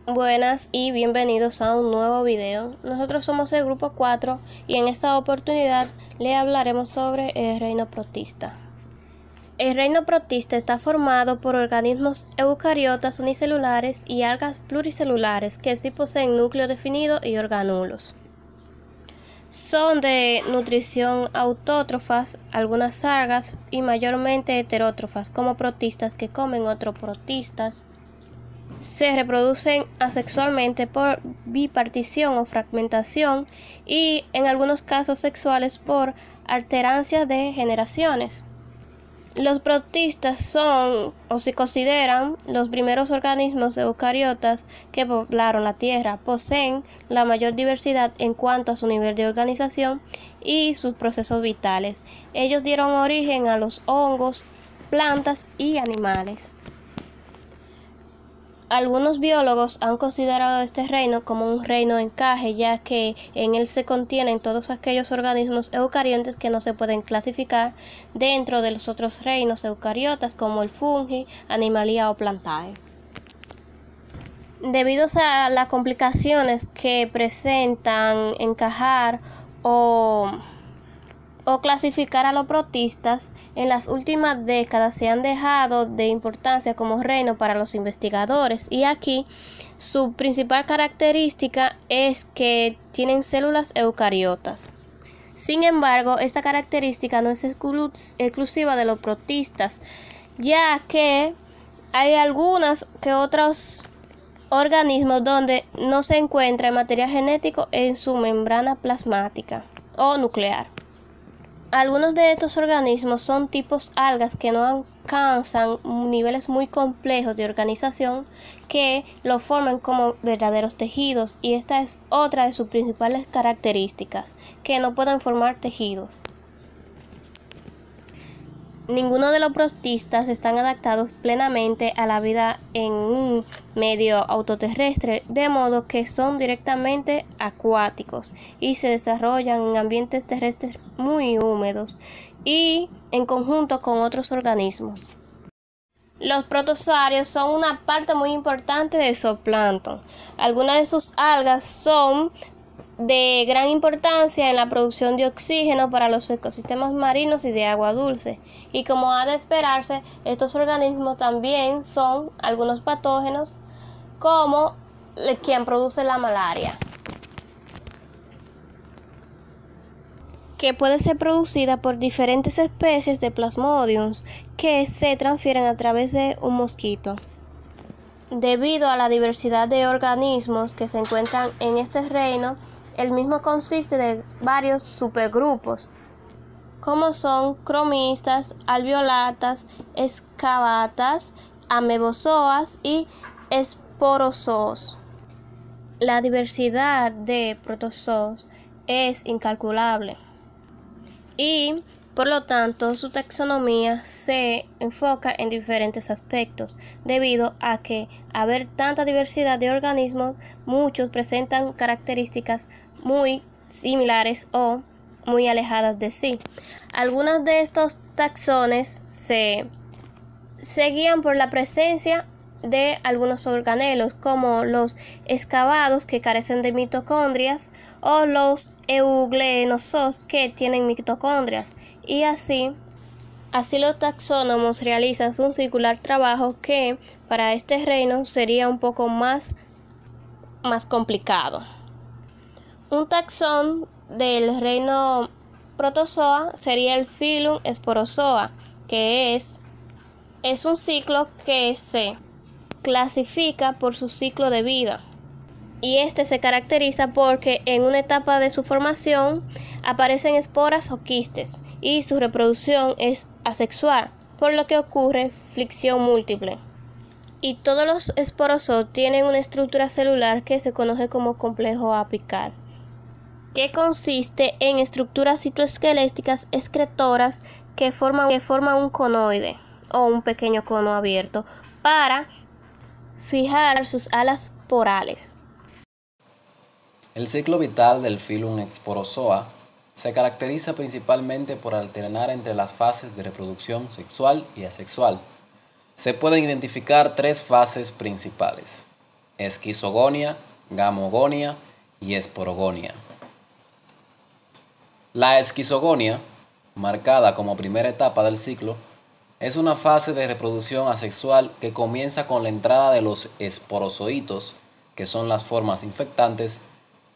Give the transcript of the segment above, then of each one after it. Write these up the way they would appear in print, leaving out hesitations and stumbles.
Buenas y bienvenidos a un nuevo video. Nosotros somos el grupo 4 y en esta oportunidad le hablaremos sobre el reino protista. El reino protista está formado por organismos eucariotas unicelulares y algas pluricelulares que sí poseen núcleo definido y orgánulos. Son de nutrición autótrofas, algunas algas y mayormente heterótrofas como protistas que comen otros protistas. Se reproducen asexualmente por bipartición o fragmentación y en algunos casos sexuales por alterancia de generaciones. Los protistas son o se consideran los primeros organismos eucariotas que poblaron la Tierra. Poseen la mayor diversidad en cuanto a su nivel de organización y sus procesos vitales. Ellos dieron origen a los hongos, plantas y animales. Algunos biólogos han considerado este reino como un reino de encaje, ya que en él se contienen todos aquellos organismos eucariontes que no se pueden clasificar dentro de los otros reinos eucariotas como el fungi, animalia o plantae. Debido a las complicaciones que presentan encajar o clasificar a los protistas, en las últimas décadas se han dejado de importancia como reino para los investigadores, y aquí su principal característica es que tienen células eucariotas. Sin embargo, esta característica no es exclusiva de los protistas, ya que hay algunos que otros organismos donde no se encuentra el material genético en su membrana plasmática o nuclear. Algunos de estos organismos son tipos algas que no alcanzan niveles muy complejos de organización que lo forman como verdaderos tejidos, y esta es otra de sus principales características, que no pueden formar tejidos. Ninguno de los protistas están adaptados plenamente a la vida en un medio autoterrestre, de modo que son directamente acuáticos y se desarrollan en ambientes terrestres muy húmedos y en conjunto con otros organismos. Los protozoarios son una parte muy importante del zooplancton. Algunas de sus algas son de gran importancia en la producción de oxígeno para los ecosistemas marinos y de agua dulce, y como ha de esperarse, estos organismos también son algunos patógenos como quien produce la malaria, que puede ser producida por diferentes especies de Plasmodium que se transfieren a través de un mosquito. Debido a la diversidad de organismos que se encuentran en este reino, el mismo consiste de varios supergrupos, como son cromistas, alveolatas, excavatas, amebozoas y esporozoos. La diversidad de protozoos es incalculable y, por lo tanto, su taxonomía se enfoca en diferentes aspectos, debido a que, al haber tanta diversidad de organismos, muchos presentan características muy similares o muy alejadas de sí. Algunos de estos taxones se guían por la presencia de algunos organelos, como los excavados que carecen de mitocondrias o los euglenozoos que tienen mitocondrias, y así los taxónomos realizan un circular trabajo que para este reino sería un poco más complicado. Un taxón del reino protozoa sería el Phylum Sporozoa, que es un ciclo que se clasifica por su ciclo de vida, y este se caracteriza porque en una etapa de su formación aparecen esporas o quistes y su reproducción es asexual, por lo que ocurre fricción múltiple. Y todos los esporozoos tienen una estructura celular que se conoce como complejo apical, que consiste en estructuras citoesqueléticas excretoras que forman un conoide o un pequeño cono abierto para fijar sus alas porales. El ciclo vital del Phylum Sporozoa se caracteriza principalmente por alternar entre las fases de reproducción sexual y asexual. Se pueden identificar tres fases principales: esquizogonia, gamogonia y esporogonia. La esquizogonia, marcada como primera etapa del ciclo, es una fase de reproducción asexual que comienza con la entrada de los esporozoitos, que son las formas infectantes,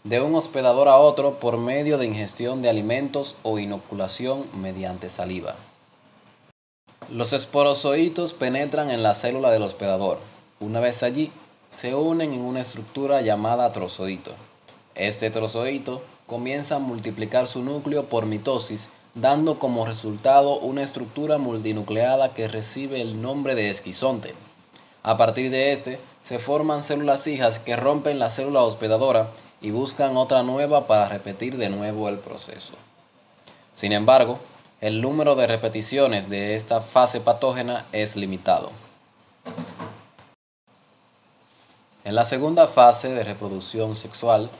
de un hospedador a otro por medio de ingestión de alimentos o inoculación mediante saliva. Los esporozoitos penetran en la célula del hospedador. Una vez allí, se unen en una estructura llamada trozoito. Este trozoito comienza a multiplicar su núcleo por mitosis, dando como resultado una estructura multinucleada que recibe el nombre de esquizonte. A partir de este, se forman células hijas que rompen la célula hospedadora y buscan otra nueva para repetir de nuevo el proceso. Sin embargo, el número de repeticiones de esta fase patógena es limitado. En la segunda fase de reproducción sexual,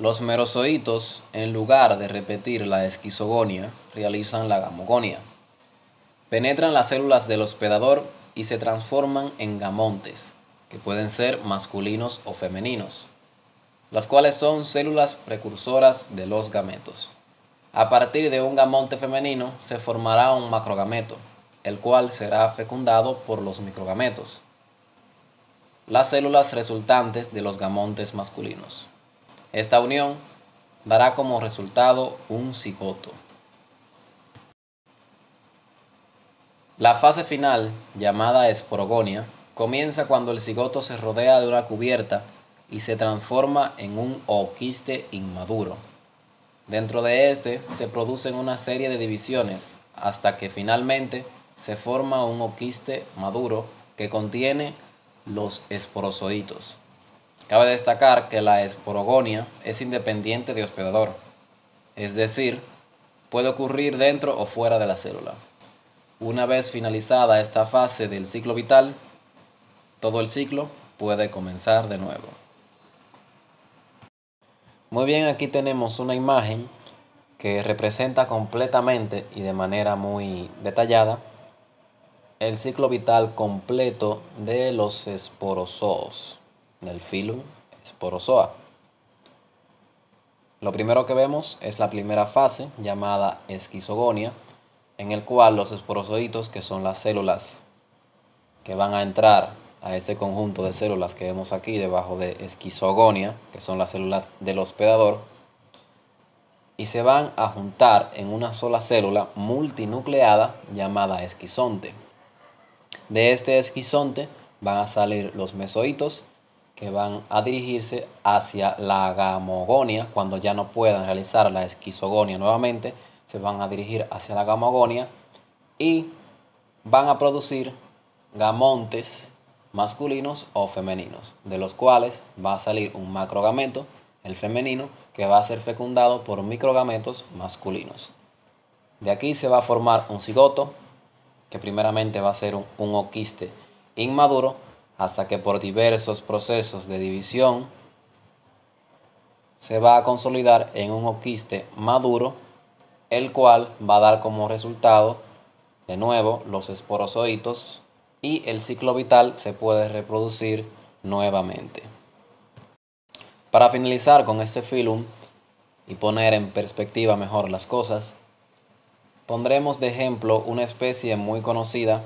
los merozoitos, en lugar de repetir la esquizogonia, realizan la gamogonia. Penetran las células del hospedador y se transforman en gamontes, que pueden ser masculinos o femeninos, las cuales son células precursoras de los gametos. A partir de un gamonte femenino se formará un macrogameto, el cual será fecundado por los microgametos, las células resultantes de los gamontes masculinos. Esta unión dará como resultado un cigoto. La fase final, llamada esporogonia, comienza cuando el cigoto se rodea de una cubierta y se transforma en un ooquiste inmaduro. Dentro de este se producen una serie de divisiones hasta que finalmente se forma un ooquiste maduro que contiene los esporozoitos. Cabe destacar que la esporogonia es independiente de hospedador, es decir, puede ocurrir dentro o fuera de la célula. Una vez finalizada esta fase del ciclo vital, todo el ciclo puede comenzar de nuevo. Muy bien, aquí tenemos una imagen que representa completamente y de manera muy detallada el ciclo vital completo de los esporozoos del filum Sporozoa. Lo primero que vemos es la primera fase llamada esquizogonia, en el cual los esporozoitos, que son las células que van a entrar a este conjunto de células que vemos aquí debajo de esquizogonia, que son las células del hospedador, y se van a juntar en una sola célula multinucleada llamada esquizonte. De este esquizonte van a salir los mesoitos, que van a dirigirse hacia la gamogonia. Cuando ya no puedan realizar la esquizogonia nuevamente, se van a dirigir hacia la gamogonia y van a producir gamontes masculinos o femeninos, de los cuales va a salir un macrogameto, el femenino, que va a ser fecundado por microgametos masculinos. De aquí se va a formar un cigoto, que primeramente va a ser un ooquiste inmaduro, hasta que por diversos procesos de división se va a consolidar en un ooquiste maduro, el cual va a dar como resultado de nuevo los esporozoitos y el ciclo vital se puede reproducir nuevamente. Para finalizar con este filum y poner en perspectiva mejor las cosas, pondremos de ejemplo una especie muy conocida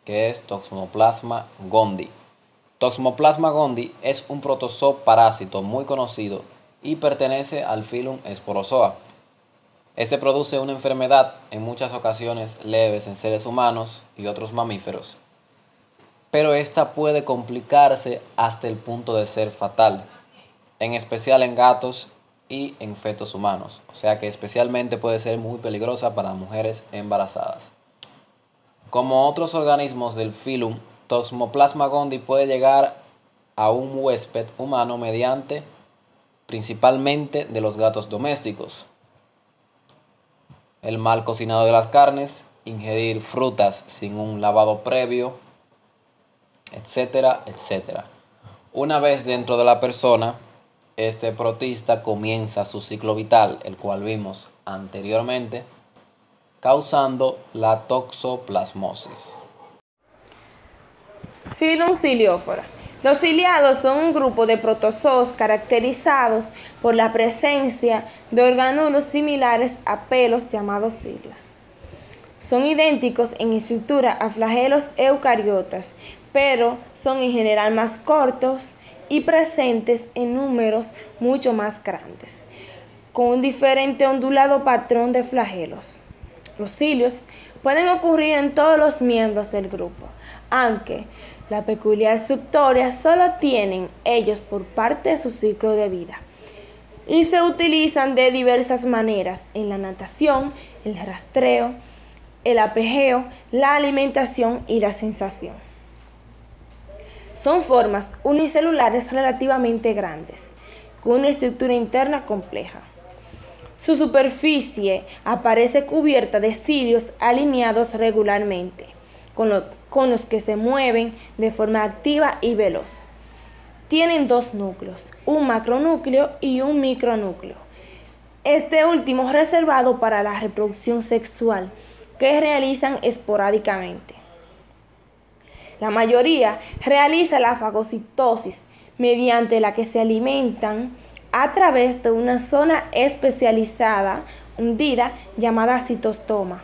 que es Toxoplasma gondii. Toxoplasma gondii es un protozoo parásito muy conocido y pertenece al filum Sporozoa. Este produce una enfermedad en muchas ocasiones leves en seres humanos y otros mamíferos, pero esta puede complicarse hasta el punto de ser fatal, en especial en gatos y en fetos humanos, o sea que especialmente puede ser muy peligrosa para mujeres embarazadas. Como otros organismos del filum, Toxoplasma gondii puede llegar a un huésped humano mediante principalmente de los gatos domésticos, el mal cocinado de las carnes, ingerir frutas sin un lavado previo, etcétera, etcétera. Una vez dentro de la persona, este protista comienza su ciclo vital, el cual vimos anteriormente, causando la toxoplasmosis. Filum Ciliophora. Los ciliados son un grupo de protozoos caracterizados por la presencia de orgánulos similares a pelos llamados cilios. Son idénticos en estructura a flagelos eucariotas, pero son en general más cortos y presentes en números mucho más grandes, con un diferente ondulado patrón de flagelos. Los cilios pueden ocurrir en todos los miembros del grupo, aunque la peculiar subtoria solo tienen ellos por parte de su ciclo de vida, y se utilizan de diversas maneras en la natación, el rastreo, el apegeo, la alimentación y la sensación. Son formas unicelulares relativamente grandes, con una estructura interna compleja. Su superficie aparece cubierta de cilios alineados regularmente, con los que se mueven de forma activa y veloz. Tienen dos núcleos, un macronúcleo y un micronúcleo, este último reservado para la reproducción sexual, que realizan esporádicamente. La mayoría realiza la fagocitosis, mediante la que se alimentan a través de una zona especializada hundida llamada citostoma,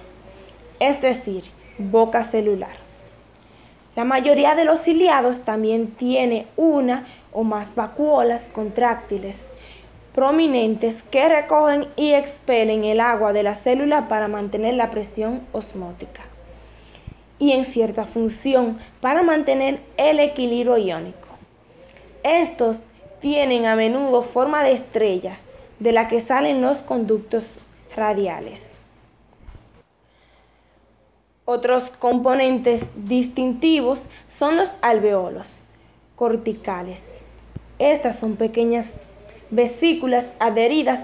es decir, boca celular. La mayoría de los ciliados también tiene una o más vacuolas contráctiles prominentes que recogen y expelen el agua de la célula para mantener la presión osmótica y en cierta función para mantener el equilibrio iónico. Estos tienen a menudo forma de estrella de la que salen los conductos radiales. Otros componentes distintivos son los alveolos corticales. Estas son pequeñas vesículas adheridas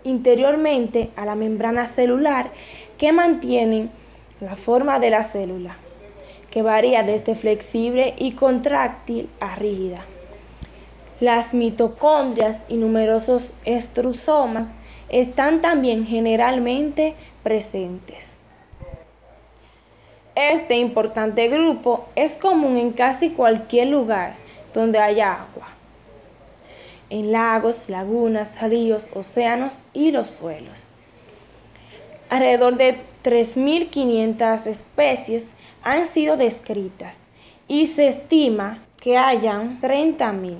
interiormente a la membrana celular que mantienen la forma de la célula, que varía desde flexible y contráctil a rígida. Las mitocondrias y numerosos estrusomas están también generalmente presentes. Este importante grupo es común en casi cualquier lugar donde haya agua, en lagos, lagunas, ríos, océanos y los suelos. Alrededor de 3.500 especies han sido descritas y se estima que hayan 30.000.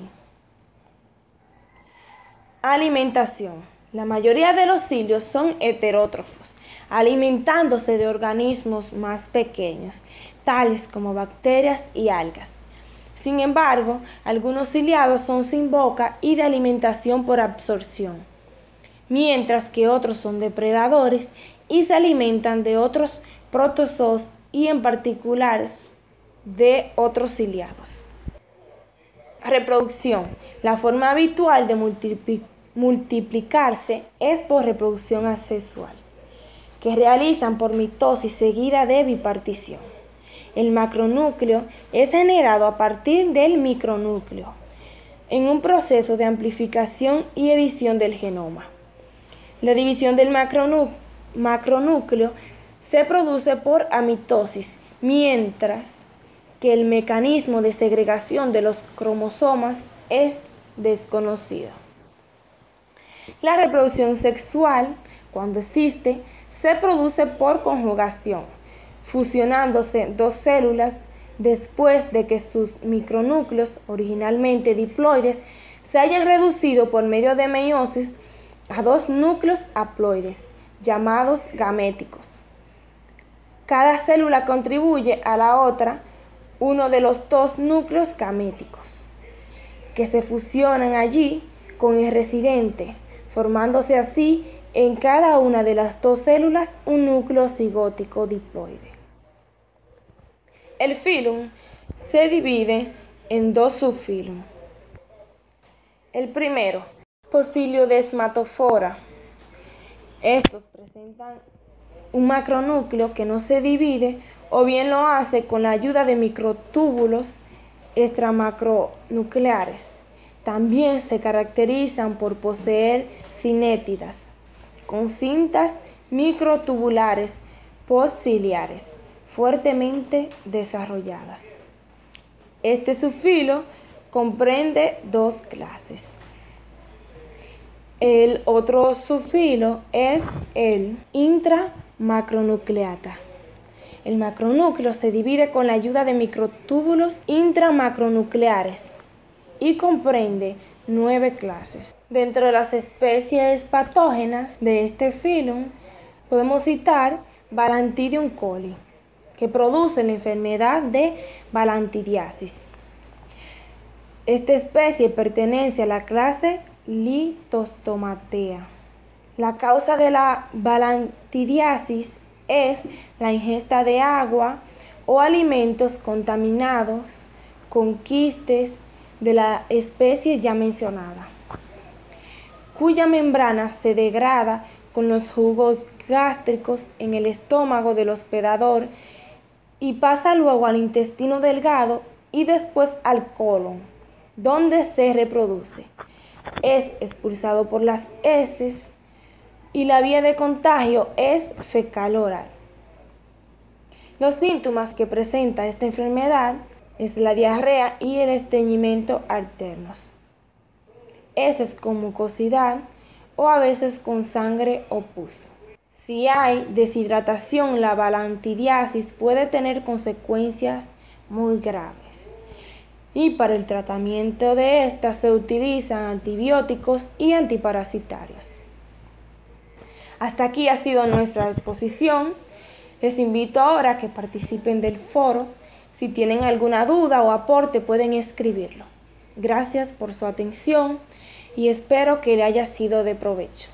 Alimentación. La mayoría de los cilios son heterótrofos, alimentándose de organismos más pequeños, tales como bacterias y algas. Sin embargo, algunos ciliados son sin boca y de alimentación por absorción, mientras que otros son depredadores y se alimentan de otros protozoos y en particular de otros ciliados. Reproducción. La forma habitual de multiplicarse es por reproducción asexual, que realizan por mitosis seguida de bipartición. El macronúcleo es generado a partir del micronúcleo, en un proceso de amplificación y edición del genoma. La división del macronúcleo se produce por amitosis, mientras que el mecanismo de segregación de los cromosomas es desconocido. La reproducción sexual, cuando existe, se produce por conjugación, fusionándose dos células después de que sus micronúcleos, originalmente diploides, se hayan reducido por medio de meiosis a dos núcleos haploides, llamados gaméticos. Cada célula contribuye a la otra uno de los dos núcleos gaméticos, que se fusionan allí con el residente, formándose así en cada una de las dos células un núcleo cigótico diploide. El filum se divide en dos subfilum. El primero, Poeciliodesmatophora. Estos presentan un macronúcleo que no se divide o bien lo hace con la ayuda de microtúbulos extramacronucleares. También se caracterizan por poseer cinétidas, con cintas microtubulares postciliares fuertemente desarrolladas. Este subfilo comprende 2 clases. El otro subfilo es el intramacronucleata. El macronúcleo se divide con la ayuda de microtúbulos intramacronucleares y comprende 9 clases. Dentro de las especies patógenas de este filum podemos citar Balantidium coli, que produce la enfermedad de balantidiasis. Esta especie pertenece a la clase Lithostomatea. La causa de la balantidiasis es la ingesta de agua o alimentos contaminados con quistes de la especie ya mencionada, cuya membrana se degrada con los jugos gástricos en el estómago del hospedador y pasa luego al intestino delgado y después al colon, donde se reproduce. Es expulsado por las heces y la vía de contagio es fecal-oral. Los síntomas que presenta esta enfermedad es la diarrea y el estreñimiento alternos. Heces con mucosidad o a veces con sangre o pus. Si hay deshidratación, la balantidiasis puede tener consecuencias muy graves. Y para el tratamiento de esta se utilizan antibióticos y antiparasitarios. Hasta aquí ha sido nuestra exposición. Les invito ahora a que participen del foro. Si tienen alguna duda o aporte pueden escribirlo. Gracias por su atención y espero que le haya sido de provecho.